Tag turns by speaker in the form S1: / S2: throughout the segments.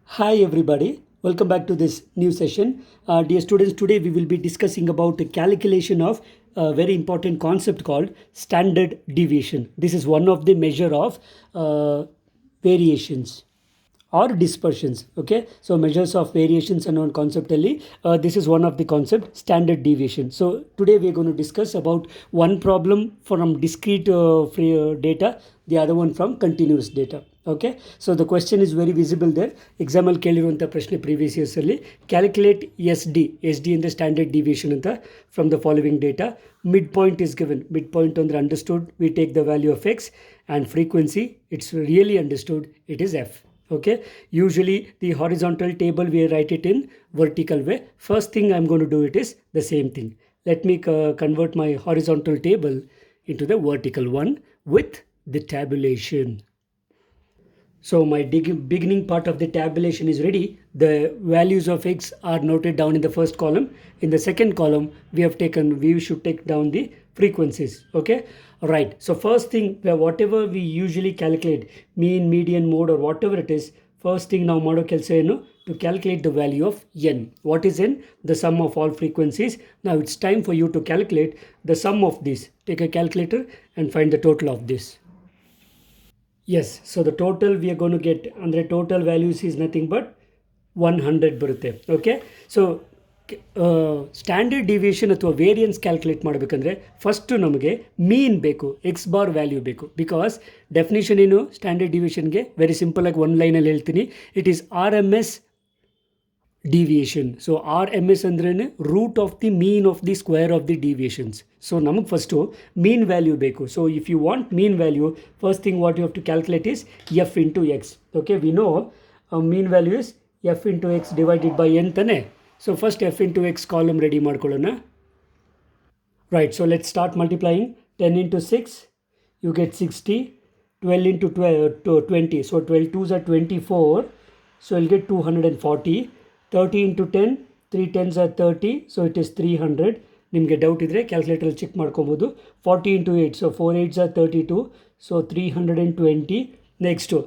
S1: Hi everybody, welcome back to this new session. Dear students, today we will be discussing about the calculation of a very important concept called standard deviation. This is one of the measure of variations or dispersions. Okay, so measures of variations are known conceptually. This is one of the concept, standard deviation. So today we are going to discuss about one problem from discrete data, the other one from continuous data. Okay, so the question is very visible there. Exam ಅಲ್ಲಿ ಕೇಳಿರುವಂಥ ಪ್ರಶ್ನೆ previous years ಅಲ್ಲಿ calculate S D ಇಂದ standard deviation ಅಂತ from the following data. Mid point is given. Mid point ಅಂದರೆ understood, we take the value of X and frequency it's really understood, it is f. Okay, usually the horizontal table we write it in vertical way. First thing I'm going to do it is the same thing. Let me convert my horizontal table into the vertical one with the tabulation. So my beginning part of the tabulation is ready. The values of x are noted down in the first column. In the second column we should take down the frequencies. Okay, right. So first thing, whatever we usually calculate, mean, median, mode or whatever it is, first thing now modo kelsa enu to calculate the value of n. What is n? The sum of all frequencies. Now it's time for you to calculate the sum of this. Take a calculator and find the total of this. Yes, so the total we are going to get under total values is nothing but 100 ಬರುತ್ತೆ. Okay, so standard deviation ಅಥವಾ variance calculate ಮಾಡಬೇಕಂದ್ರೆ first ನಮಗೆ mean ಬೇಕು, X bar value ಬೇಕು. Because definition ಏನು standard ಡಿವಿಯೇಷನ್ಗೆ? Very simple ಆಗಿ ಒಂದು ಲೈನಲ್ಲಿ ಹೇಳ್ತೀನಿ. It is R M S deviation. So R M S ಅಂದ್ರೆ root of the mean of the square of the ಡಿವಿಯೇಷನ್ಸ್. ಸೊ ನಮಗೆ ಫಸ್ಟು ಮೀನ್ ವ್ಯಾಲ್ಯೂ ಬೇಕು. So if you want mean value, first thing what you have to calculate is F into X. Okay, we know mean value is F into X divided by N ತಾನೆ. So first F into X column ready ಮಾಡ್ಕೊಳ್ಳೋಣ. Right, so let start multiplying. 10 into 6 you get 60, 12 into 20, so 12 2s are 24, so you'll get 240. 30 into 10, 3 10s are 30, so it is 300. ನಿಮಗೆ doubt ಇದ್ದರೆ ಕ್ಯಾಲ್ಕುಲೇಟರಲ್ಲಿ check ಮಾಡ್ಕೊಬೋದು. 40 into 8, so 4 8s are 32, so 320. Next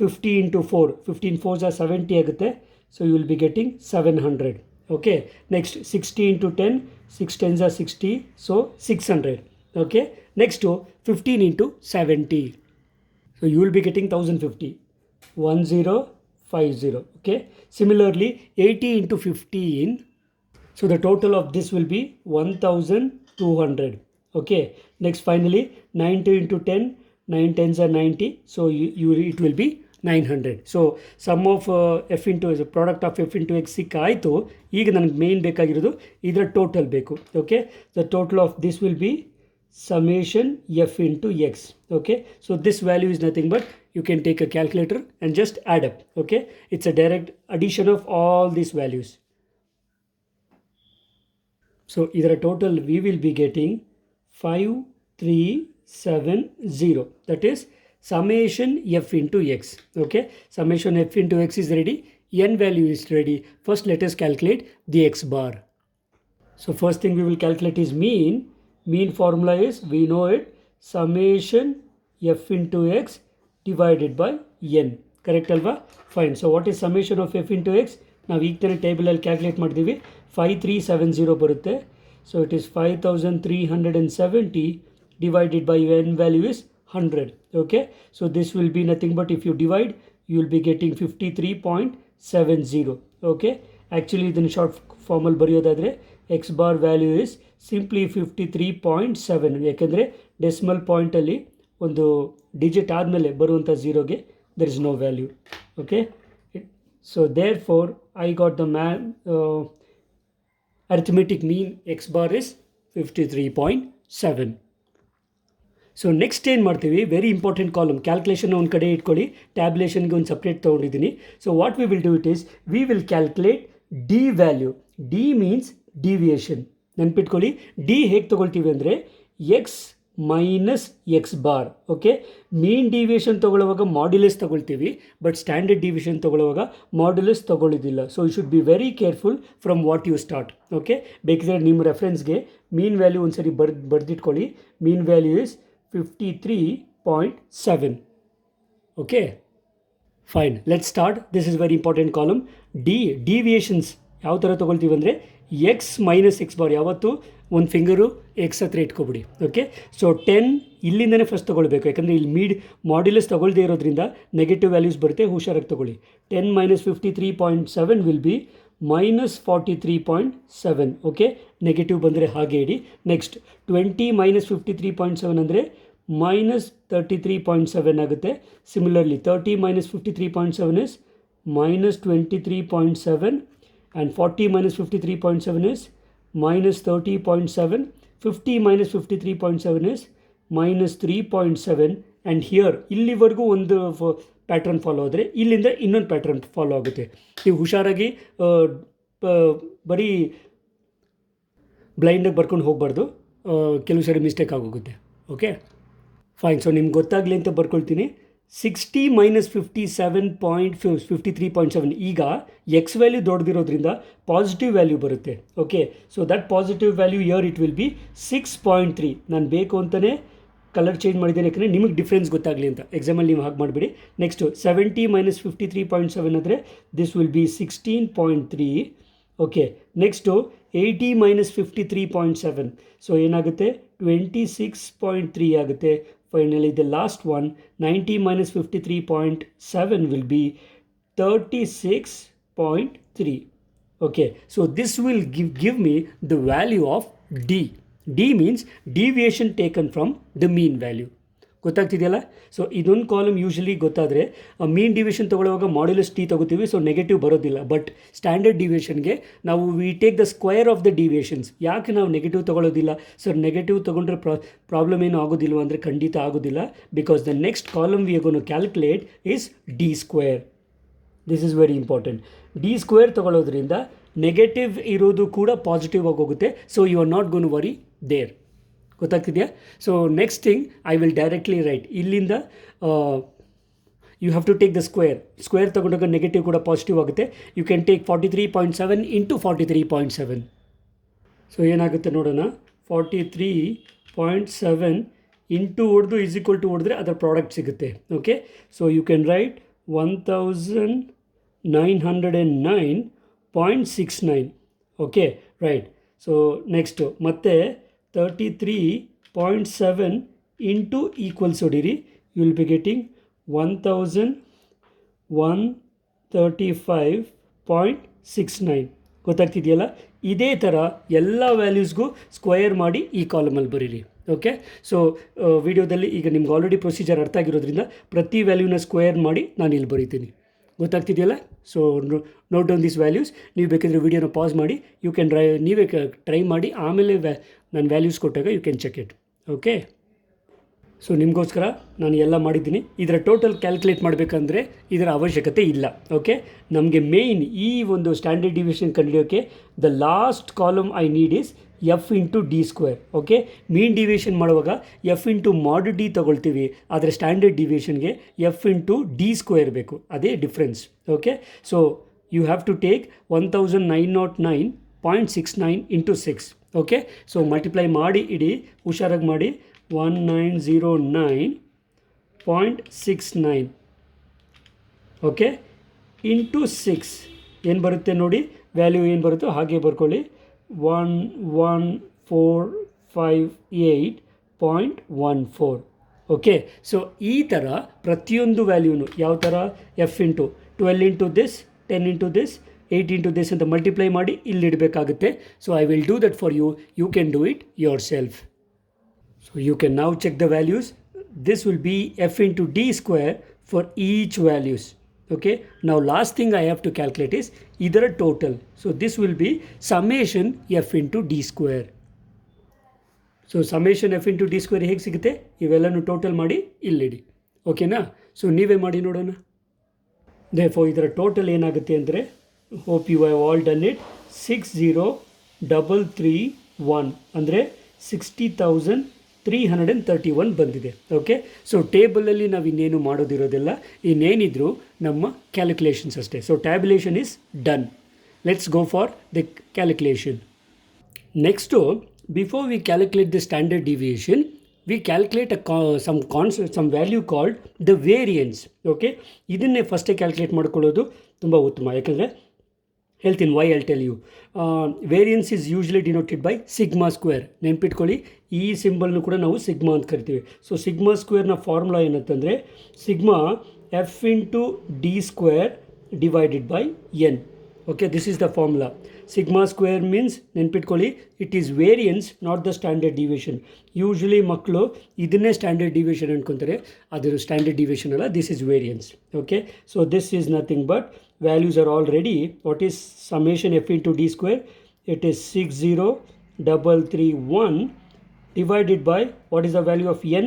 S1: 50 into 4, 15 4s are 70 ಆಗುತ್ತೆ, so you will be getting 700. Okay, next 60 into 10, 6 10s are 60, so 600. Okay, next 15 into 70, so you will be getting 1050. 1050. Okay, similarly 80 into 15, so the total of this will be 1200. Okay, next finally 90 into 10, 9 10s are 90, so it will be 900. So sum of f into as a product of f into x ಸಿಕ್ಕಾಯಿತು. ಈಗ ನನಗೆ main ಬೇಕಾಗಿರೋದು ಇದರ total ಬೇಕು. Okay, the total of this will be summation f into x. Okay, so this value is nothing but you can take a calculator and just add up. Okay, it's a direct addition of all these values. So either total we will be getting 5370. That is summation f into x. Okay, summation f into x is ready, n value is ready. First let us calculate the x bar. So first thing we will calculate is mean. Mean formula is, we know it, summation f into x divided by n. Correct alva? Fine. So what is summation of f into x? ನಾವು ಈಗ ತಾನೇ ಟೇಬಲಲ್ಲಿ calculate ಮಾಡಿದ್ದೀವಿ. 5370 ಬರುತ್ತೆ. So it is 5370 divided by n value is 100. Okay, so this will be nothing but if you divide you will be getting 53.70. Okay, actually ಇದನ್ನು short ಫಾರ್ಮಲ್ಲಿ ಬರೆಯೋದಾದರೆ x bar value is simply 53.7. ಯಾಕೆಂದರೆ decimal ಪಾಯಿಂಟಲ್ಲಿ ಒಂದು digit ಆದಮೇಲೆ ಬರುವಂಥ ಝೀರೋಗೆ there is no value. Okay, so therefore I got the arithmetic mean x bar is 53.7. So next ಏನು ಮಾಡ್ತೀವಿ, ವೆರಿ ಇಂಪಾರ್ಟೆಂಟ್ ಕಾಲಮ್. ಕ್ಯಾಲ್ಕುಲೇಷನ್ ಒಂದು ಕಡೆ ಇಟ್ಕೊಳ್ಳಿ, ಟ್ಯಾಬ್ಯುಲೇಷನ್ಗೆ ಒಂದು ಸಪ್ರೇಟ್ ತೊಗೊಂಡಿದ್ದೀನಿ. So what we will do it is, we will calculate D value. D means deviation. ನೆನ್ಪಿಟ್ಕೊಳ್ಳಿ, D ಹೇಗೆ ತೊಗೊಳ್ತೀವಿ ಅಂದರೆ X minus X bar. Okay, mean deviation ತೊಗೊಳ್ಳುವಾಗ ಮಾಡ್ಯುಲಸ್ ತೊಗೊಳ್ತೀವಿ, ಬಟ್ ಸ್ಟ್ಯಾಂಡರ್ಡ್ ಡಿವಿಯೇಷನ್ ತೊಗೊಳ್ಳುವಾಗ ಮಾಡ್ಯುಲಸ್ ತೊಗೊಳ್ಳೋದಿಲ್ಲ. So you should be very careful from what you start. Okay, ಬೇಕಿದ್ರೆ ನಿಮ್ಮ ರೆಫರೆನ್ಸ್ಗೆ ಮೀನ್ ವ್ಯಾಲ್ಯೂ ಒಂದು ಸರಿ ಬರೆದಿಟ್ಕೊಳ್ಳಿ. Mean value is 53.7. Okay, fine, let start. This is very important column. Deviations ಯಾವ ಥರ ತೊಗೊಳ್ತೀವಿ ಅಂದರೆ ಎಕ್ಸ್ ಮೈನಸ್ ಎಕ್ಸ್ ಬಾರ್, ಯಾವತ್ತು ಒಂದು ಫಿಂಗರು ಎಕ್ಸ್ ಹತ್ರ ಇಟ್ಕೊಬಿಡಿ. ಓಕೆ, ಸೊ 10 ಇಲ್ಲಿಂದನೇ ಫಸ್ಟ್ ತೊಗೊಳ್ಬೇಕು, ಯಾಕಂದರೆ ಇಲ್ಲಿ ಮಾಡ್ಯುಲಸ್ ತೊಗೊಳ್ದೇ ಇರೋದ್ರಿಂದ ನೆಗೆಟಿವ್ ವ್ಯಾಲ್ಯೂಸ್ ಬರುತ್ತೆ, ಹುಷಾರಾಗಿ ತೊಗೊಳ್ಳಿ. 10 minus 53.7 will be minus 43.7. Okay, negative ಬಂದರೆ ಹಾಗೆ ಇಡಿ. ನೆಕ್ಸ್ಟ್ 20 ಮೈನಸ್ 53.7 ಅಂದರೆ ಮೈನಸ್ 33.7 ಆಗುತ್ತೆ. Similarly 30 minus 53.7 is minus 23.7 and 40 minus 53.7 is minus 30.7. 50 minus 53.7 is minus 3.7. and here ಇಲ್ಲಿವರೆಗೂ ಒಂದು ಪ್ಯಾಟ್ರನ್ ಫಾಲೋ ಆದರೆ ಇಲ್ಲಿಂದ ಇನ್ನೊಂದು ಪ್ಯಾಟ್ರನ್ ಫಾಲೋ ಆಗುತ್ತೆ. ನೀವು ಹುಷಾರಾಗಿ ಬರೀ ಬ್ಲೈಂಡಾಗಿ ಬರ್ಕೊಂಡು ಹೋಗಬಾರ್ದು, ಕೆಲವು ಸರಿ ಮಿಸ್ಟೇಕ್ ಆಗೋಗುತ್ತೆ. ಓಕೆ ಫೈನ್, ಸೊ ನಿಮ್ಗೆ ಗೊತ್ತಾಗಲಿ ಅಂತ ಬರ್ಕೊಳ್ತೀನಿ. 60 ಮೈನಸ್ 57.53.7 ಈಗ ಎಕ್ಸ್ ವ್ಯಾಲ್ಯೂ ದೊಡ್ಡದಿರೋದ್ರಿಂದ ಪಾಸಿಟಿವ್ ವ್ಯಾಲ್ಯೂ ಬರುತ್ತೆ. Okay, so that positive value year it will be 6.3. ನಾನು ಬೇಕು ಅಂತಲೇ ಕಲರ್ ಚೇಂಜ್ ಮಾಡಿದ್ದೇನೆ, ಯಾಕಂದರೆ ನಿಮಗೆ ಡಿಫ್ರೆನ್ಸ್ ಗೊತ್ತಾಗಲಿ ಅಂತ. ಎಕ್ಸಾಮಲ್ಲಿ ನೀವು ಹಾಗೆ ಮಾಡಿಬಿಡಿ. ನೆಕ್ಸ್ಟು 70 ಮೈನಸ್ 53.7 ಅಂದರೆ this will B 16.3. Okay, next 80 minus 53.7, so ಏನಾಗುತ್ತೆ 26.3 ಆಗುತ್ತೆ. Finally, the last one, 90 minus 53.7 will be 36.3. Okay, so this will give me the value of D. D means deviation taken from the mean value. ಗೊತ್ತಾಗ್ತಿದೆಯಲ್ಲ? So ಇದೊಂದು column usually ಗೊತ್ತಾದರೆ mean division ತೊಗೊಳ್ಳುವಾಗ modulus ಟಿ ತೊಗೋತೀವಿ, so negative ಬರೋದಿಲ್ಲ. But standard ಡಿವಿಷನ್ಗೆ ನಾವು we take the square of the deviations. ಯಾಕೆ ನಾವು ನೆಗೆಟಿವ್ ತೊಗೊಳ್ಳೋದಿಲ್ಲ ಸರ್? ನೆಗೆಟಿವ್ ತೊಗೊಂಡ್ರೆ ಪ್ರಾಬ್ಲಮ್ ಏನು ಆಗೋದಿಲ್ವ ಅಂದರೆ ಖಂಡಿತ ಆಗೋದಿಲ್ಲ. Because the next column we are gonna to calculate is D square. This is very important. D square ತೊಗೊಳ್ಳೋದ್ರಿಂದ ನೆಗೆಟಿವ್ ಇರೋದು ಕೂಡ ಪಾಸಿಟಿವ್ ಆಗಿ ಹೋಗುತ್ತೆ. So you are not gone worry there. ಗೊತ್ತಾಗ್ತಿದೆಯಾ? So next thing I will directly write. ಇಲ್ಲಿಂದ you have to take the square ತೊಗೊಂಡಾಗ negative ಕೂಡ positive ಆಗುತ್ತೆ. You can take 43.7 into 43.7. So ಏನಾಗುತ್ತೆ ನೋಡೋಣ. 43.7 ಇಂಟು ಹೊಡೆದು ಈಸ್ ಈಕ್ವಲ್ ಟು ಹೊಡೆದ್ರೆ ಅದರ ಪ್ರಾಡಕ್ಟ್ ಸಿಗುತ್ತೆ. Okay, so you can write 1909.69. Okay right. So next ಮತ್ತೆ 33.7 ಇಂಟು ಈಕ್ವಲ್ಸ್ ಹೊಡೀರಿ. You will be getting 1135.69. ಗೊತ್ತಾಗ್ತಿದೆಯಲ್ಲ? ಇದೇ ಥರ ಎಲ್ಲ ವ್ಯಾಲ್ಯೂಸ್ಗೂ ಸ್ಕ್ವಯರ್ ಮಾಡಿ ಈ ಕಾಲಮಲ್ಲಿ ಬರೀರಿ. ಓಕೆ, ಸೊ ವಿಡಿಯೋದಲ್ಲಿ ಈಗ ನಿಮ್ಗೆ ಆಲ್ರೆಡಿ ಪ್ರೊಸೀಜರ್ ಅರ್ಥ ಆಗಿರೋದ್ರಿಂದ ಪ್ರತಿ ವ್ಯಾಲ್ಯೂನ ಸ್ಕ್ವೇರ್ ಮಾಡಿ ನಾನು ಇಲ್ಲಿ ಬರೀತೀನಿ. ಗೊತ್ತಾಗ್ತಿದೆಯಲ್ಲ? So note down this values. ನೀವು ಬೇಕಿದ್ರೆ ವಿಡಿಯೋನ ಪಾಸ್ ಮಾಡಿ ನೀವೇ ಟ್ರೈ ಮಾಡಿ, ಆಮೇಲೆ ನಾನು ವ್ಯಾಲ್ಯೂಸ್ ಕೊಟ್ಟಾಗ you can check it. Okay, so ನಿಮಗೋಸ್ಕರ ನಾನು ಎಲ್ಲ ಮಾಡಿದ್ದೀನಿ. ಇದರ ಟೋಟಲ್ ಕ್ಯಾಲ್ಕುಲೇಟ್ ಮಾಡಬೇಕಂದ್ರೆ ಇದರ ಅವಶ್ಯಕತೆ ಇಲ್ಲ. ಓಕೆ, ನಮಗೆ ಮೇಯ್ನ್ ಈ ಒಂದು ಸ್ಟ್ಯಾಂಡರ್ಡ್ ಡಿವಿಷನ್ ಕಂಡುಹಿಡಿಯೋಕ್ಕೆ the last column I need is F into D square. Okay, mean deviation ಮಾಡುವಾಗ ಎಫ್ ಇಂಟು ಮಾಡ್ ಡಿ ತೊಗೊಳ್ತೀವಿ, ಆದರೆ ಸ್ಟ್ಯಾಂಡರ್ಡ್ ಡಿವಿಯೇಷನ್ಗೆ ಎಫ್ ಇಂಟು ಡಿ ಸ್ಕ್ವೇರ್ ಬೇಕು. ಅದೇ ಡಿಫ್ರೆನ್ಸ್. Okay, so you have to take 1909.69 into 6. Okay, so multiply ಮಾಡಿ ಇಡಿ, ಹುಷಾರಾಗಿ ಮಾಡಿ. 1909.69 ಓಕೆ ಇಂಟು 6 ಏನು ಬರುತ್ತೆ ನೋಡಿ, ವ್ಯಾಲ್ಯೂ ಏನು ಬರುತ್ತೋ ಹಾಗೆ ಬರ್ಕೊಳ್ಳಿ. 11,458.14. ಓಕೆ, ಸೊ ಈ ಥರ ಪ್ರತಿಯೊಂದು ವ್ಯಾಲ್ಯೂನು ಯಾವ ಥರ F into 12 into this, 10 into this, 8 into this ಅಂತ ಮಲ್ಟಿಪ್ಲೈ ಮಾಡಿ ಇಲ್ಲಿಡಬೇಕಾಗುತ್ತೆ. So I will do that for you. You can do it yourself. So you can now check the values. This will be f into d square for each values. Okay, now last thing I have to calculate is either a total. So this will be summation f into d square. So summation f into d square ಹೇಗೆ ಸಿಗುತ್ತೆ? ಇವೆಲ್ಲನೂ total ಮಾಡಿ ಇಲ್ಲಿಡಿ. ಓಕೆನಾ? So ನೀವೇ ಮಾಡಿ ನೋಡೋಣ. therefore ಇದರ total ಏನಾಗುತ್ತೆ ಅಂದರೆ, hope you have all done it, 60,331 ಅಂದರೆ 60,331 ಬಂದಿದೆ. ಓಕೆ, ಸೊ ಟೇಬಲಲ್ಲಿ ನಾವು ಇನ್ನೇನು ಮಾಡೋದಿರೋದಿಲ್ಲ, ಇನ್ನೇನಿದ್ರು ನಮ್ಮ ಕ್ಯಾಲ್ಕುಲೇಷನ್ಸ್ ಅಷ್ಟೇ. So tabulation is done. Let's go for the calculation. Next, before we calculate the standard deviation, we calculate some constant, some value called the variance. Okay, ಇದನ್ನೇ ಫಸ್ಟೇ calculate ಮಾಡ್ಕೊಳ್ಳೋದು ತುಂಬ ಉತ್ತಮ. ಯಾಕಂದರೆ health in why I'll tell you. Variance is usually denoted by sigma square. ನೆನ್ಪಿಟ್ಕೊಳ್ಳಿ, ಈ ಸಿಂಬಲ್ನು ಕೂಡ ನಾವು ಸಿಗ್ಮಾ ಅಂತ ಕರಿತೀವಿ. ಸೊ ಸಿಗ್ಮಾ ಸ್ಕ್ವೇರ್ನ ಫಾರ್ಮುಲಾ ಏನಂತಂದರೆ sigma f into D square divided by N. Okay, this is the formula. Sigma square means ನೆನ್ಪಿಟ್ಕೊಳ್ಳಿ, it is variance, not the standard deviation. Usually ಮಕ್ಕಳು ಇದನ್ನೇ ಸ್ಟ್ಯಾಂಡರ್ಡ್ ಡಿವಿಯೇಷನ್ ಅನ್ಕೊತಾರೆ, ಅದರ ಸ್ಟ್ಯಾಂಡರ್ಡ್ ಡಿವಿಯೇಷನ್ ಅಲ್ಲ, this is variance. Okay, so this is nothing but values are all ready. What is summation f into d square? It is 60331 divided by what is the value of n?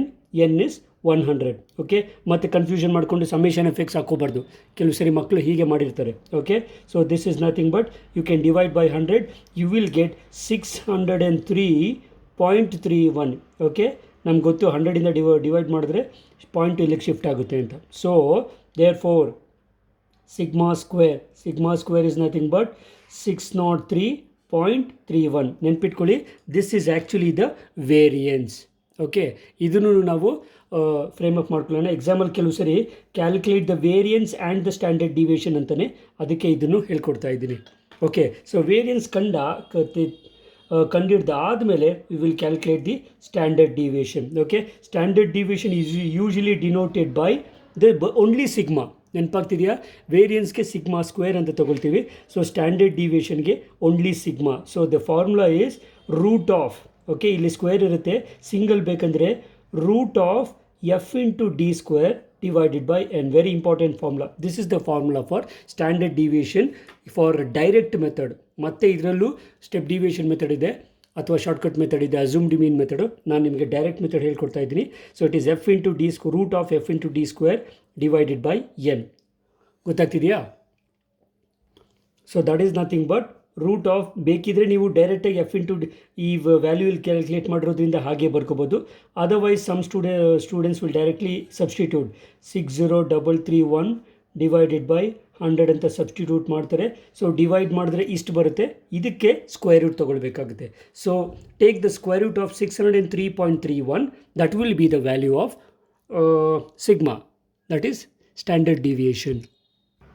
S1: N is 100. Okay, ಮತ್ತು confusion ಮಾಡಿಕೊಂಡು summation f x ಹಾಕೋಬಾರ್ದು. ಕೆಲವು ಸರಿ ಮಕ್ಕಳು ಹೀಗೆ ಮಾಡಿರ್ತಾರೆ. Okay, so this is nothing but you can divide by 100, you will get 603.31. Okay, ನಮ್ಗೆ ಗೊತ್ತು 100ಇಂದ ಡಿವೈಡ್ ಮಾಡಿದ್ರೆ ಪಾಯಿಂಟ್ ಇಲ್ಲಿಗೆ ಶಿಫ್ಟ್ ಆಗುತ್ತೆ ಅಂತ. So therefore sigma square is nothing but 603.31. ನೆನ್ಪಿಟ್ಕೊಳ್ಳಿ, this is actually the variance. Okay, ಇದನ್ನು ನಾವು ಫ್ರೇಮ್ ಅಪ್ ಮಾಡ್ಕೊಳ್ಳೋಣ. ಎಕ್ಸಾಮಲ್ಲಿ ಕೆಲವು ಸರಿ calculate the variance and the standard deviation ಅಂತಲೇ ಅದಕ್ಕೆ ಇದನ್ನು ಹೇಳ್ಕೊಡ್ತಾ ಇದ್ದೀನಿ. ಓಕೆ, ಸೊ ವೇರಿಯನ್ಸ್ ಕಂಡಿಡ್ದ ಆದಮೇಲೆ we will calculate the standard deviation. Okay, standard deviation is usually denoted by the only sigma. ನೆನಪಾಗ್ತಿದೆಯಾ? ವೇರಿಯನ್ಸ್ಗೆ ಸಿಗ್ಮಾ ಸ್ಕ್ವೇರ್ ಅಂತ ತೊಗೊಳ್ತೀವಿ. ಸೊ ಸ್ಟ್ಯಾಂಡರ್ಡ್ ಡಿವಿಯೇಷನ್ಗೆ only sigma. So the formula is root of, okay, ಇಲ್ಲಿ square ಇರುತ್ತೆ, single ಬೇಕಂದರೆ root of F into D square divided by N. Very important formula. This is the formula for standard deviation for direct method. ಮತ್ತು ಇದರಲ್ಲೂ step deviation method ಇದೆ ಅಥವಾ shortcut method ಇದೆ, assumed mean method. ನಾನು ನಿಮಗೆ direct method ಹೇಳ್ಕೊಡ್ತಾ ಇದ್ದೀನಿ. So it is F into D root of F into D square divided by N. ಗೊತ್ತಾಗ್ತಿದೆಯಾ? So that is nothing but root of. ಬೇಕಿದ್ರೆ ನೀವು ಡೈರೆಕ್ಟಾಗಿ ಎಫ್ ಇಂಟು ಈ ವ್ಯಾಲ್ಯೂ ಇಲ್ಲಿ ಕ್ಯಾಲ್ಕುಲೇಟ್ ಮಾಡಿರೋದ್ರಿಂದ ಹಾಗೆ ಬರ್ಕೋಬೋದು. Otherwise some students will directly substitute 60331 divided by 100 ಅಂತ ಸಬ್ಸ್ಟಿಟ್ಯೂಟ್ ಮಾಡ್ತಾರೆ. ಸೊ ಡಿವೈಡ್ ಮಾಡಿದ್ರೆ ಇಷ್ಟು ಬರುತ್ತೆ, ಇದಕ್ಕೆ ಸ್ಕ್ವೇರ್ ರೂಟ್ ತೊಗೊಳ್ಬೇಕಾಗುತ್ತೆ. So take the square root of 603.31, that will be the value of sigma, that is standard deviation.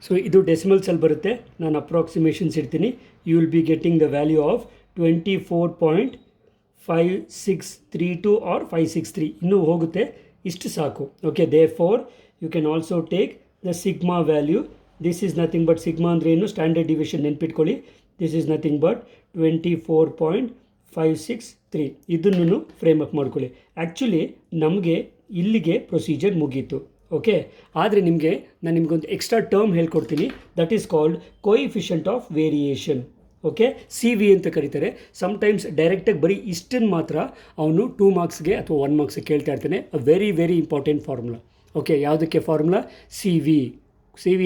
S1: So ಇದು ಡೆಸಿಮಲ್ಸಲ್ಲಿ ಬರುತ್ತೆ, ನಾನು ಅಪ್ರಾಕ್ಸಿಮೇಷನ್ಸ್ ಇಡ್ತೀನಿ. You will be getting the value of 24.5632 or 563. ಇನ್ನೂ ಹೋಗುತ್ತೆ, ಇಷ್ಟು ಸಾಕು. Okay, there you can also take the sigma value. This is nothing but sigma ಅಂದರೆ ಏನು? ಸ್ಟ್ಯಾಂಡರ್ಡ್ ಡಿವಿಷನ್ ನೆನ್ಪಿಟ್ಕೊಳ್ಳಿ. This is nothing but 24.563. ಇದನ್ನು ಫ್ರೇಮ್ ಅಪ್ ಮಾಡ್ಕೊಳ್ಳಿ. Actually ನಮಗೆ ಇಲ್ಲಿಗೆ ಪ್ರೊಸೀಜರ್ ಮುಗೀತು. ಓಕೆ, ಆದರೆ ನಾನು ನಿಮಗೊಂದು ಎಕ್ಸ್ಟ್ರಾ ಟರ್ಮ್ ಹೇಳ್ಕೊಡ್ತೀನಿ. That is called coefficient of variation. Okay, C V ಅಂತ ಕರೀತಾರೆ. ಸಮ್ಟೈಮ್ಸ್ ಡೈರೆಕ್ಟಾಗಿ ಬರೀ ಇಷ್ಟನ್ನು ಮಾತ್ರ ಅವನು 2 ಮಾರ್ಕ್ಸ್ಗೆ ಅಥವಾ 1 ಮಾರ್ಕ್ಸ್ಗೆ ಕೇಳ್ತಾ ಇರ್ತಾನೆ. A very very important formula. Okay, ಯಾವುದಕ್ಕೆ ಫಾರ್ಮುಲಾ? ಸಿ ವಿ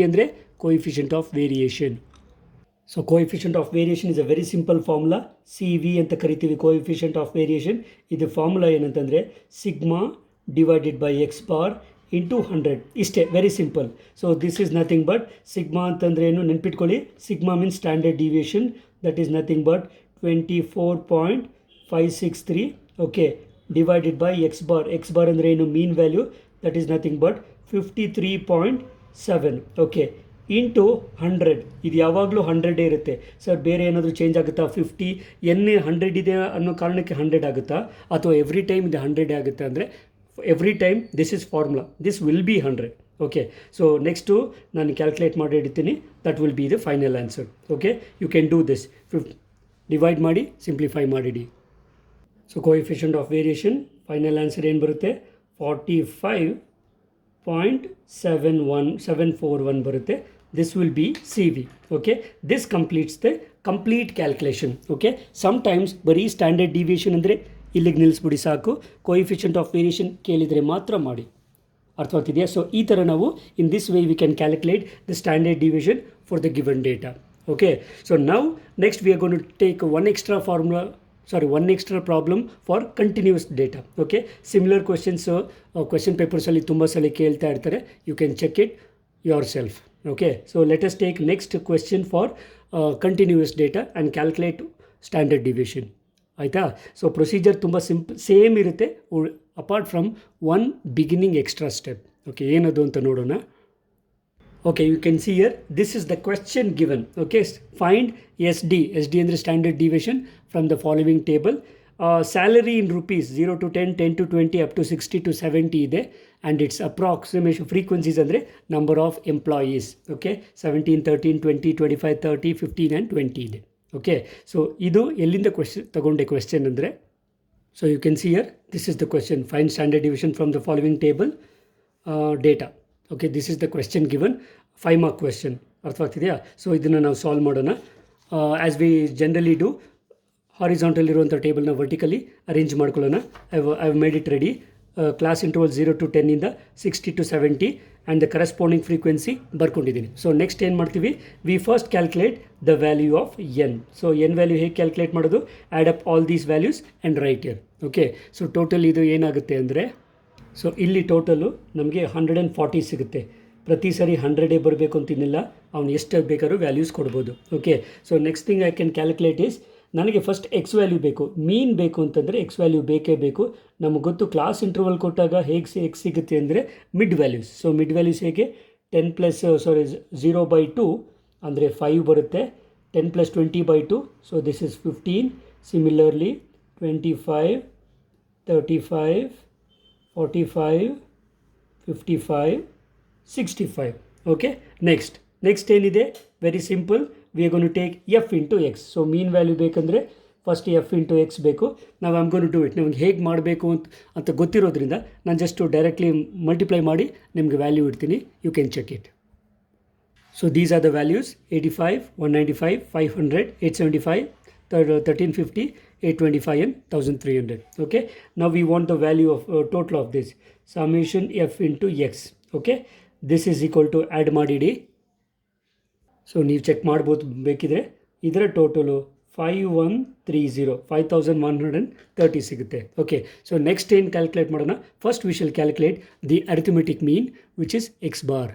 S1: ಅಂದರೆ coefficient of variation. So coefficient of variation is a very simple formula. C V ಅಂತ ಕರಿತೀವಿ ಕೋಯಿಫಿಷಿಯಂಟ್ ಆಫ್ ವೇರಿಯೇಷನ್. ಇದು ಫಾರ್ಮುಲಾ ಏನಂತಂದರೆ sigma divided by X bar into 100. ಇಷ್ಟೇ, very simple. So this is nothing but sigma ಅಂತಂದರೆ ಏನು ನೆನ್ಪಿಟ್ಕೊಳ್ಳಿ. Sigma means standard deviation, that is nothing but 24.563. Okay, divided by X bar ಅಂದರೆ ಏನು? ಮೀನ್ value, that is nothing but 53.7. Okay, into 100. ಇದು ಯಾವಾಗಲೂ 100 ಇರುತ್ತೆ sir. ಬೇರೆ ಏನಾದರೂ ಚೇಂಜ್ ಆಗುತ್ತಾ? 50 100 ಇದೆ ಅನ್ನೋ ಕಾರಣಕ್ಕೆ 100 ಆಗುತ್ತಾ, ಅಥವಾ ಎವ್ರಿ ಟೈಮ್ ಇದು 100 ಆಗುತ್ತಾ ಅಂದರೆ every time this is formula, this will be 100. Okay, so next ನಾನು ಕ್ಯಾಲ್ಕುಲೇಟ್ ಮಾಡಿ ಇಡ್ತೀನಿ. That will be the final answer. Okay, you can do this. Divide ಮಾಡಿ ಸಿಂಪ್ಲಿಫೈ ಮಾಡಿಡಿ. So coefficient of variation final answer ಏನು ಬರುತ್ತೆ? 45.741 ಬರುತ್ತೆ. This will be CV. Okay, this completes the complete calculation. Okay, sometimes ಬರೀ standard deviation ಅಂದರೆ ಇಲ್ಲಿಗೆ ನಿಲ್ಲಿಸ್ಬಿಡಿ ಸಾಕು. Coefficient of variation ಕೇಳಿದರೆ ಮಾತ್ರ ಮಾಡಿ. ಅರ್ಥವಾಗ್ತಿದೆಯಾ? ಸೊ ಈ ಥರ ನಾವು in this way we can calculate the standard deviation for the given data. Okay, so now next we are gonna to take one extra problem for continuous data. Okay, similar questions question papers ಅಲ್ಲಿ ತುಂಬ ಸಲ ಕೇಳ್ತಾ ಇರ್ತಾರೆ. You can check it yourself. Okay, so let us take next question for continuous data and calculate standard deviation. ಆಯಿತಾ? So procedure ತುಂಬ same ಇರುತ್ತೆ. Apart from one beginning extra step. Okay, ಏನದು ಅಂತ ನೋಡೋಣ. Okay, you can see here, this is the question given. Okay, find SD ಅಂದರೆ standard deviation from the following table. Salary in rupees 0 to 10, 10 to 20, up to 60 to 70 ಇದೆ, and its approximation frequencies ಅಂದರೆ number of employees. Okay, 17, 13, 20, 25, 30, 15 and 20 ಇದೆ. Okay, so ಇದು ಎಲ್ಲಿಂದ ತಗೊಂಡೆ question ಅಂದರೆ, so you can see here, this is the question, find standard deviation from the following table, data. Okay, this is the question given, 5 mark question. ಅರ್ಥ ಆಗ್ತಿದೆಯಾ? So ಇದನ್ನು ನಾವು solve ಮಾಡೋಣ. As we generally do, horizontal ಇರುವಂಥ ಟೇಬಲ್ನ vertically arrange ಮಾಡ್ಕೊಳ್ಳೋಣ. I have made it ready. Class interval 0 to 10 ಇಂದ 60 to 70 and the corresponding frequency ಬರ್ಕೊಂಡಿದ್ದೀನಿ. ಸೊ ನೆಕ್ಸ್ಟ್ ಏನು ಮಾಡ್ತೀವಿ, we first calculate the value of N. So N value ಹೇಗೆ calculate ಮಾಡೋದು, add up all these values and right year. Okay, so total ಇದು ಏನಾಗುತ್ತೆ ಅಂದರೆ, so ಇಲ್ಲಿ ಟೋಟಲು ನಮಗೆ 140 ಸಿಗುತ್ತೆ. ಪ್ರತಿ ಸರಿ 100 ಬರಬೇಕು ಅಂತಿನ್ನಿಲ್ಲ, ಅವ್ನು ಎಷ್ಟು ಬೇಕಾದ್ರೂ ವ್ಯಾಲ್ಯೂಸ್ ಕೊಡ್ಬೋದು. Okay, so next thing I can calculate is, ನನಗೆ ಫಸ್ಟ್ ಎಕ್ಸ್ ವ್ಯಾಲ್ಯೂ ಬೇಕು, ಮೀನ್ ಬೇಕು ಅಂತಂದರೆ ಎಕ್ಸ್ ವ್ಯಾಲ್ಯೂ ಬೇಕೇ ಬೇಕು. ನಮಗೆ ಗೊತ್ತು ಕ್ಲಾಸ್ ಇಂಟರ್ವಲ್ ಕೊಟ್ಟಾಗ ಹೇಗೆ ಎಕ್ಸ್ ಸಿಗುತ್ತೆ ಅಂದರೆ mid values. So mid values ಹೇಗೆ 0/2 ಅಂದರೆ 5 ಬರುತ್ತೆ. 10 + 20/2, so this is 15. Similarly 25, 35, 45, 55, 65. Okay, next ಏನಿದೆ, very simple, we are gonna to take F into X. So mean value ಬೇಕಂದರೆ ಫಸ್ಟ್ ಎಫ್ ಇಂಟು ಎಕ್ಸ್ ಬೇಕು. ನಾವು am gonna do it. ನಮಗೆ ಹೇಗೆ ಮಾಡಬೇಕು ಅಂತ ಗೊತ್ತಿರೋದ್ರಿಂದ ನಾನು ಜಸ್ಟು ಡೈರೆಕ್ಟ್ಲಿ ಮಲ್ಟಿಪ್ಲೈ ಮಾಡಿ ನಿಮಗೆ ವ್ಯಾಲ್ಯೂ ಇಡ್ತೀನಿ. You can check it. So these are the values: 85, 195, 500, 875, 1350, 825 and 1300. Okay, now we want the value of total of this, summation f into x. Okay, this is equal to add ಮಾಡಿಡಿ. So ನೀವು check ಮಾಡ್ಬೋದು ಬೇಕಿದ್ರೆ. ಇದರ total 5130 ಸಿಗುತ್ತೆ. Okay, so next ಏನು calculate ಮಾಡೋಣ, first we shall calculate the arithmetic mean which is X bar.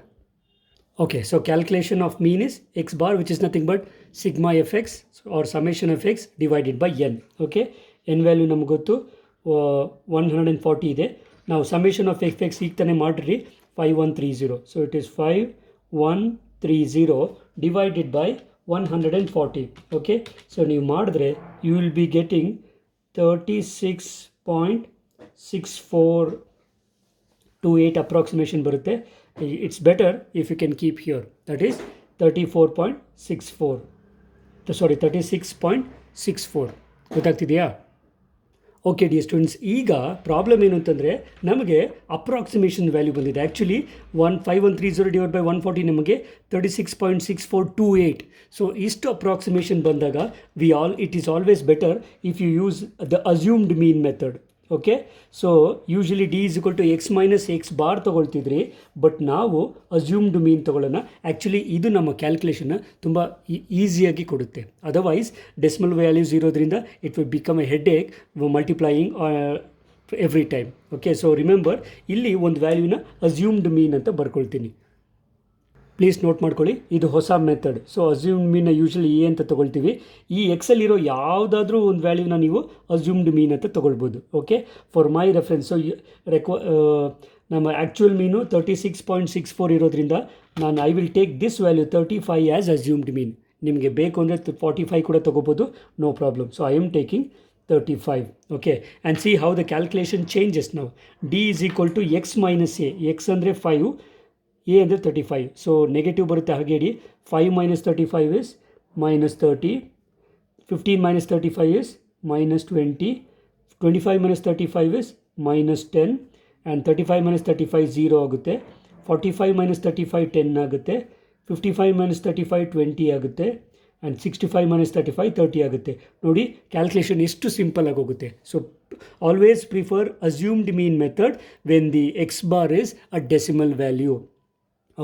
S1: Okay, so calculation of mean is x bar, which is nothing but sigma fx or summation of x divided by n. Okay, n value ನಮ್ಗೆ ಗೊತ್ತು 140 ಇದೆ. ನಾವು summation of fx ಈಗ ತಾನೇ ಮಾಡಿರಿ 5130. So it is 5130 divided by 140. Okay, so ನೀವು ಮಾಡಿದ್ರೆ you will be getting 36.6428 approximation ಬರುತ್ತೆ. It's better if you can keep here, that is 36.64. ಗೊತ್ತಾಗ್ತಿದೆಯಾ? ಓಕೆ ಡಿಯರ್ ಸ್ಟೂಡೆಂಟ್ಸ್, ಈಗ ಪ್ರಾಬ್ಲಮ್ ಏನು ಅಂತಂದರೆ, ನಮಗೆ ಅಪ್ರಾಕ್ಸಿಮೇಷನ್ ವ್ಯಾಲ್ಯೂ ಬಂದಿದೆ. ಆ್ಯಕ್ಚುಲಿ 5130 ಡಿವೈಡ್ ಬೈ 140 ನಮಗೆ 36.6428. ಸೊ ಇಷ್ಟು ಅಪ್ರಾಕ್ಸಿಮೇಷನ್ ಬಂದಾಗ it is always better if you use the assumed mean method. Okay, so usually D is equal to X minus X bar ತೊಗೊಳ್ತಿದ್ರಿ, but ನಾವು assumed mean ತೊಗೊಳ್ಳೋಣ. Actually ಇದು ನಮ್ಮ ಕ್ಯಾಲ್ಕುಲೇಷನ್ನ ತುಂಬ ಈಸಿಯಾಗಿ ಕೊಡುತ್ತೆ. ಅದರ್ವೈಸ್ ಡೆಸಿಮಲ್ ವ್ಯಾಲ್ಯೂಸ್ ಇರೋದ್ರಿಂದ it will become A head Ek multiplying every time. Okay, so remember, ಇಲ್ಲಿ ಒಂದು ವ್ಯಾಲ್ಯೂನ ಅಸ್ಯೂಮ್ಡ್ ಮೀನ್ ಅಂತ ಬರ್ಕೊಳ್ತೀನಿ. ಪ್ಲೀಸ್ ನೋಟ್ ಮಾಡ್ಕೊಳ್ಳಿ, ಇದು ಹೊಸ ಮೆಥಡ್. ಸೊ ಅಸ್ಯೂಮ್ಡ್ ಮೀನ್ನ ಯೂಶಲಿ ಎ ಅಂತ ತೊಗೊಳ್ತೀವಿ. ಈ ಎಕ್ಸಲ್ಲಿರೋ ಯಾವುದಾದ್ರೂ ಒಂದು ವ್ಯಾಲ್ಯೂನ ನೀವು ಅಸ್ಯೂಮ್ಡ್ ಮೀನ್ ಅಂತ ತೊಗೊಳ್ಬೋದು. Okay, for my reference, so ನಮ್ಮ ಆ್ಯಕ್ಚುಯಲ್ ಮೀನು 36.64 ಇರೋದ್ರಿಂದ I will take this value 35 as assumed mean. ನಿಮಗೆ ಬೇಕು ಅಂದರೆ 45 ಕೂಡ ತೊಗೋಬೋದು, no problem. So I am taking 35. Okay, and see how the calculation changes ನಾವು. D is equal to X minus A. X ಅಂದರೆ 5, A ಅಂದರೆ 35. So negative ಬರುತ್ತೆ, ಹಾಗೆ ಇಡಿ. 5 minus 35 is minus 30. 15 minus 35 is minus 20. 25 minus 35 is minus 10. And 35 minus 35 0 ಆಗುತ್ತೆ. 45 minus 35 10 ಆಗುತ್ತೆ. 55 minus 35 20 ಆಗುತ್ತೆ. And 65 minus 35 30 ಆಗುತ್ತೆ. ನೋಡಿ ಕ್ಯಾಲ್ಕುಲೇಷನ್ ಎಷ್ಟು ಸಿಂಪಲ್ ಆಗಿ ಹೋಗುತ್ತೆ. So always prefer assumed mean method when the X bar is a decimal value.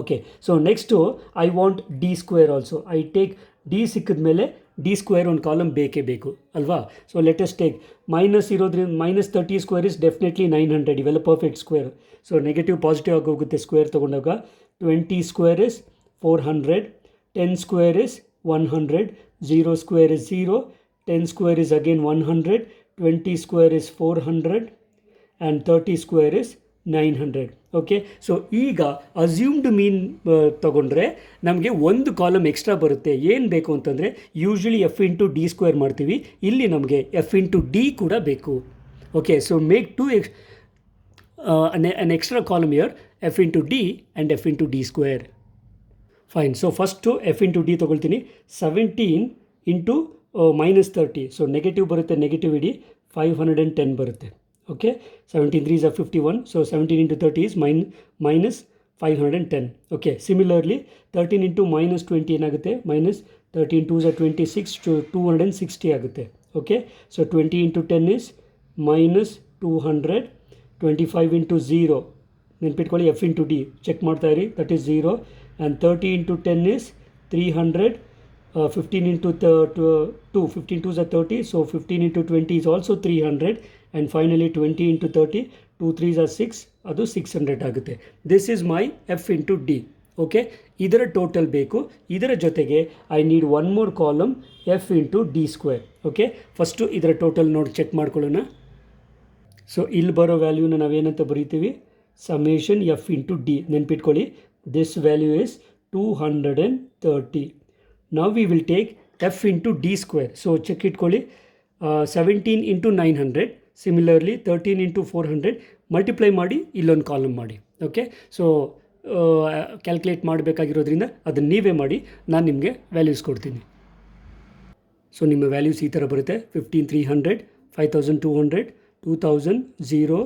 S1: Okay, so next I want D square also. I take D ಸಿಕ್ಕಿದ ಮೇಲೆ D square ಒಂದು column ಬೇಕೇ ಬೇಕು ಅಲ್ವಾ. ಸೊ ಲೆಟಸ್ ಟೇಕ್ ಮೈನಸ್ ಇರೋದ್ರಿಂದ minus 30 square is definitely 900. ಇವೆಲ್ಲ perfect square. So negative positive ಆಗಿ ಹೋಗುತ್ತೆ ಸ್ಕ್ವೇರ್ ತೊಗೊಂಡಾಗ. 20 square is 400. 10 square is 100. 0 square is 0. 10 square is again 100. 20 square is 400. And 30 square is 900. Okay, so ಈಗ assumed mean ತೊಗೊಂಡ್ರೆ ನಮಗೆ ಒಂದು column extra ಬರುತ್ತೆ. ಏನು ಬೇಕು ಅಂತಂದರೆ usually f into D square ಮಾಡ್ತೀವಿ, ಇಲ್ಲಿ ನಮಗೆ ಎಫ್ ಇಂಟು ಡಿ ಕೂಡ ಬೇಕು. Okay, so make to an extra column here, f into d and f into d square. Fine. So first f into d ತಗೊಳ್ತೀನಿ. 17 into minus 30. So negative ಬರುತ್ತೆ, negative ಇಡಿ 510 ಬರುತ್ತೆ. Okay, 17 3s are 51. So 17 into 30 is minus 510. Okay, similarly 13 into minus 20 ಏನಾಗುತ್ತೆ, minus 13 2s are 26, 260 ಆಗುತ್ತೆ. Okay, so 20 into 10 is minus 200. 25 into 0 ನೆನ್ಪಿಟ್ಕೊಳ್ಳಿ, F into D check ಮಾಡ್ತಾ ಇರಿ, that is 0. And 30 into 10 is 300. 15 into 2, 15 2s are 30, so 15 into 20 is also 300. And finally 20 into 30, 2 3s are 6, ಅದು 600 ಆಗುತ್ತೆ. This is my f into d. Okay, ಇದರ total ಬೇಕು. ಇದರ ಜೊತೆಗೆ I need one more column, f into D square. Okay, first ಇದರ total ನೋಡಿ check ಮಾಡ್ಕೊಳ್ಳೋಣ. So ಇಲ್ಲಿ ಬರೋ ವ್ಯಾಲ್ಯೂನ ನಾವೇನಂತ ಬರೀತೀವಿ, ಸಮೇಷನ್ ಎಫ್ ಇಂಟು ಡಿ. ನೆನ್ಪಿಟ್ಕೊಳ್ಳಿ, ದಿಸ್ ವ್ಯಾಲ್ಯೂ ಇಸ್ 230. ನಾವು we will take F into D square. So check ಇಟ್ಕೊಳ್ಳಿ, 17 into 900. ಸಿಮಿಲರ್ಲಿ 13 into 400 ಮಲ್ಟಿಪ್ಲೈ ಮಾಡಿ ಇಲ್ಲೊಂದು ಕಾಲಮ್ ಮಾಡಿ. ಓಕೆ, ಸೊ ಕ್ಯಾಲ್ಕುಲೇಟ್ ಮಾಡಬೇಕಾಗಿರೋದ್ರಿಂದ ಅದನ್ನು ನೀವೇ ಮಾಡಿ, ನಾನು ನಿಮಗೆ ವ್ಯಾಲ್ಯೂಸ್ ಕೊಡ್ತೀನಿ. ಸೊ ನಿಮ್ಮ ವ್ಯಾಲ್ಯೂಸ್ ಈ ಥರ ಬರುತ್ತೆ: 15300, 5200, 2000, 0,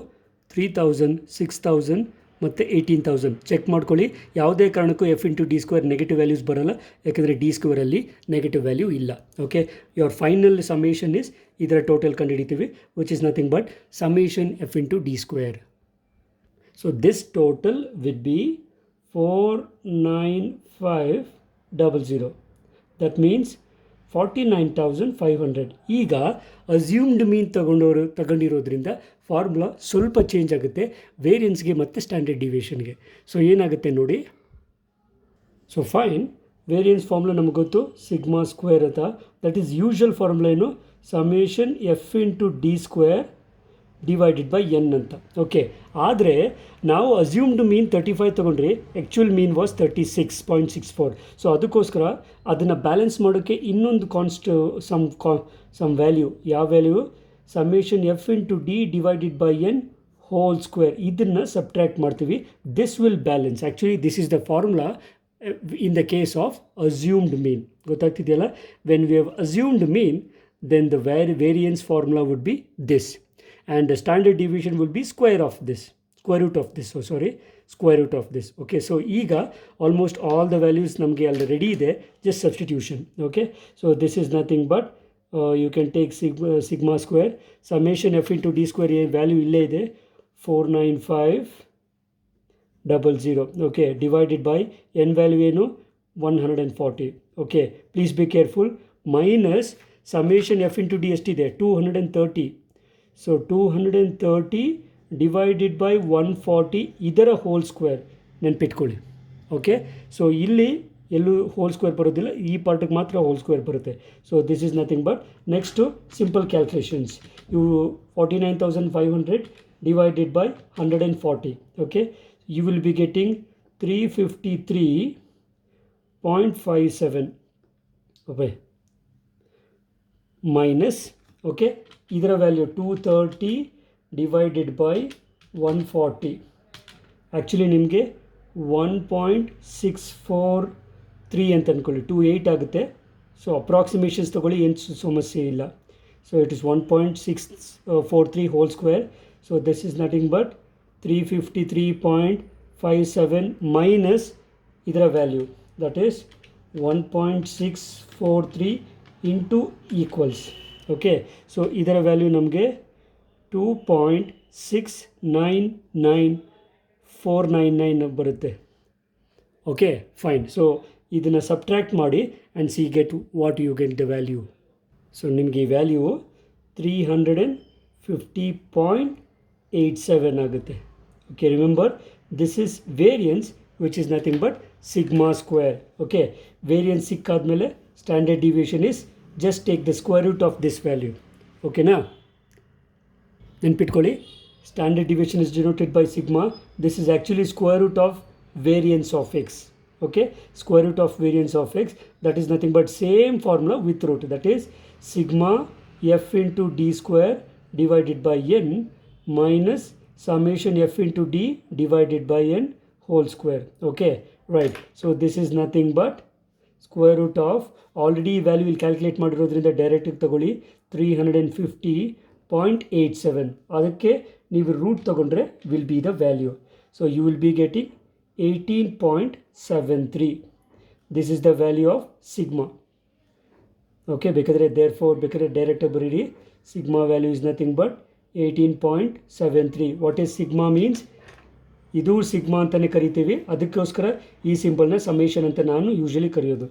S1: 3000, 6000 ಮತ್ತು 18000. ಚೆಕ್ ಮಾಡ್ಕೊಳ್ಳಿ, ಯಾವುದೇ ಕಾರಣಕ್ಕೂ F into D square negative values ಬರೋಲ್ಲ, ಯಾಕೆಂದರೆ ಡಿ ಸ್ಕ್ವೇರಲ್ಲಿ ನೆಗೆಟಿವ್ ವ್ಯಾಲ್ಯೂ ಇಲ್ಲ. Okay, your final summation is, ಇದರ ಟೋಟಲ್ ಕಂಡುಹಿಡಿತೀವಿ, which is nothing but summation F into D square. So this total will be 49500. That means 49,500. ಈಗ assumed mean ತಗೊಂಡಿರೋದ್ರಿಂದ formula ಸ್ವಲ್ಪ change ಆಗುತ್ತೆ, ವೇರಿಯನ್ಸ್ಗೆ ಮತ್ತು ಸ್ಟ್ಯಾಂಡರ್ಡ್ ಡಿವಿಯೇಷನ್ಗೆ. ಸೊ ಏನಾಗುತ್ತೆ ನೋಡಿ. ಸೊ ಫೈನ್, ವೇರಿಯನ್ಸ್ ಫಾರ್ಮುಲಾ ನಮಗೆ ಗೊತ್ತು, ಸಿಗ್ಮಾ ಸ್ಕ್ವೇರ್ ಅಂತ. ದಟ್ ಈಸ್ ಯೂಶ್ವಲ್ ಫಾರ್ಮುಲಾ ಏನು, summation F into D square divided by N ಅಂತ. ಓಕೆ, ಆದರೆ ನಾವು ಅಸ್ಯೂಮ್ಡ್ ಮೀನ್ 35 ತೊಗೊಂಡ್ರಿ, ಆ್ಯಕ್ಚುಯಲ್ ಮೀನ್ ವಾಸ್ 36.64. ಸೊ ಅದಕ್ಕೋಸ್ಕರ ಅದನ್ನು ಬ್ಯಾಲೆನ್ಸ್ ಮಾಡೋಕ್ಕೆ ಇನ್ನೊಂದು ಸಮ್ ವ್ಯಾಲ್ಯೂ. ಯಾವ value, summation F into D divided by N whole square. ಇದನ್ನು ಸಬ್ಟ್ರ್ಯಾಕ್ಟ್ ಮಾಡ್ತೀವಿ. This will balance. Actually this is the formula in the case of assumed mean. ಗೊತ್ತಾಗ್ತಿದೆಯಲ್ಲ, when we have assumed mean, then the variance formula would be this, and the standard deviation will be square root of this. Okay, so ಈಗ almost all the values ನಮಗೆ already ಇದೆ, just substitution. Okay, so this is nothing but you can take sigma square, summation f into d square value ಇಲ್ಲೇ ಇದೆ 49500. Okay, divided by n value ಏನು 140. Okay, please be careful. Minus summation F into d ಎಷ್ಟಿದೆ 230. So 230 divided by 140, ಇದರ whole square ನೆನ್ಪಿಟ್ಕೊಳ್ಳಿ. Okay, so ಇಲ್ಲಿ ಎಲ್ಲೂ whole square ಬರೋದಿಲ್ಲ, ಈ ಪಾರ್ಟಿಗೆ ಮಾತ್ರ ಹೋಲ್ ಸ್ಕ್ವೇರ್ ಬರುತ್ತೆ. So this is nothing but, next simple calculations. ಇವು 49,500 divided by 140. Okay, you will be getting 353.57. Okay, minus, okay, ಇದರ ವ್ಯಾಲ್ಯೂ 230 ಡಿವೈಡೆಡ್ ಬೈ 140. ಆ್ಯಕ್ಚುಲಿ ನಿಮಗೆ 1.643 ಅಂತ ಅಂದ್ಕೊಳ್ಳಿ, 28 ಆಗುತ್ತೆ. ಸೊ ಅಪ್ರಾಕ್ಸಿಮೇಷನ್ಸ್ ತೊಗೊಳ್ಳಿ, ಏನು ಸಮಸ್ಯೆ ಇಲ್ಲ. So it is 1.643 whole square. So this is nothing but 353.57 minus ಇದರ value, that is 1.643 into equals. Okay, so ಇದರ ವ್ಯಾಲ್ಯೂ ನಮಗೆ 2.699499 ಬರುತ್ತೆ. Okay, fine. ಸೊ ಇದನ್ನು ಸಬ್ಟ್ರ್ಯಾಕ್ಟ್ ಮಾಡಿ and see get what you get the value. So ನಿಮಗೆ ಈ value 350.87 ಆಗುತ್ತೆ. Okay, remember this is variance which is nothing but sigma square. Okay, variance ಸಿಕ್ಕಾದ್ಮೇಲೆ standard deviation is just take the square root of this value. ಓಕೆನಾ, ನೆನ್ಪಿಟ್ಕೊಳ್ಳಿ, Standard deviation is denoted by sigma. This is actually square root of variance of x. Okay, square root of variance of x, that is nothing but same formula with root, that is sigma f into d square divided by n minus summation f into d divided by n whole square. Okay, right. So this is nothing but square root of, already value will calculate ಮಾಡಿರೋದ್ರಿಂದ direct ತಗೊಳ್ಳಿ 350.87, ಅದಕ್ಕೆ ನೀವು root ತಗೊಂಡ್ರೆ will be the value. So you will be getting 18.73. This is the value of sigma. Okay, ಬೇಕಾದರೆ ಬೇಕಾದರೆ ಡೈರೆಕ್ಟಾಗಿ ಬರೀರಿ. Sigma value is nothing but 18.73. What is sigma means? ಇದು ಸಿಗ್ಮಾ ಅಂತಲೇ ಕರಿತೀವಿ, ಅದಕ್ಕೋಸ್ಕರ ಈ ಸಿಂಬಲ್ನ ಸಮೇಷನ್ ಅಂತ ನಾನು ಯೂಶಲಿ ಕರೆಯೋದು.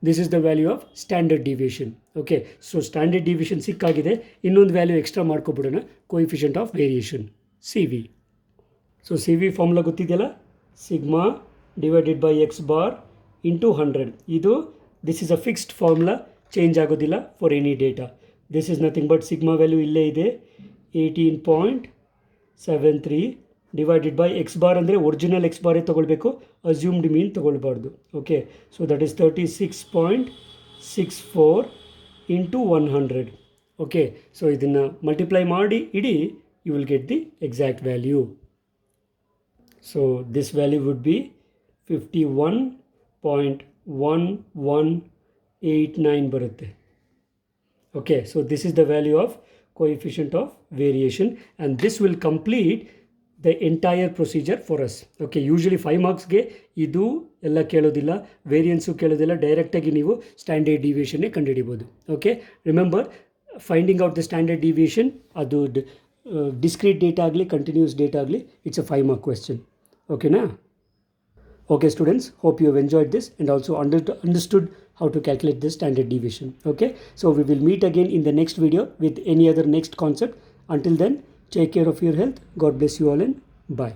S1: This is the value of standard deviation. Okay, so standard deviation ಸಿಕ್ಕಾಗಿದೆ, ಇನ್ನೊಂದು ವ್ಯಾಲ್ಯೂ ಎಕ್ಸ್ಟ್ರಾ ಮಾಡ್ಕೊಬಿಡೋಣ, coefficient of variation C V. So C V formula ಗೊತ್ತಿದೆಯಲ್ಲ, sigma divided by X bar into 100. ಇದು this is a fixed formula, change ಆಗೋದಿಲ್ಲ for any data. This is nothing but sigma value ಇಲ್ಲೇ ಇದೆ 18.73 divided by X bar ಅಂದರೆ original X ಬಾರೇ ತೊಗೊಳ್ಬೇಕು, assumed mean ತೊಗೊಳ್ಬಾರ್ದು. Okay, so that is 36.64 into 100. Okay, so ಇದನ್ನು multiply ಮಾಡಿ ಇಡಿ, you will get the exact value. So this value would be 51.1189 ಬರುತ್ತೆ. Okay, so this is the value of coefficient of variation, and this will complete the entire procedure for us. Okay, usually 5 marksಗೆ ಇದು ಎಲ್ಲ ಕೇಳೋದಿಲ್ಲ, variance ಕೇಳೋದಿಲ್ಲ, ಡೈರೆಕ್ಟಾಗಿ ನೀವು standard ಡಿವಿಯೇಷನ್ನೇ ಕಂಡುಹಿಡಿಬೋದು. Okay, remember, finding out the standard deviation, ಅದು discrete data ಆಗಲಿ continuous data ಆಗಲಿ, ಇಟ್ಸ್ ಅ 5 mark question. ಓಕೆನಾ? Okay students, hope you have enjoyed this and also understood how to calculate this standard deviation. Okay, so we will meet again in the next video with any other next concept. Until then, take care of your health. God bless you all and bye.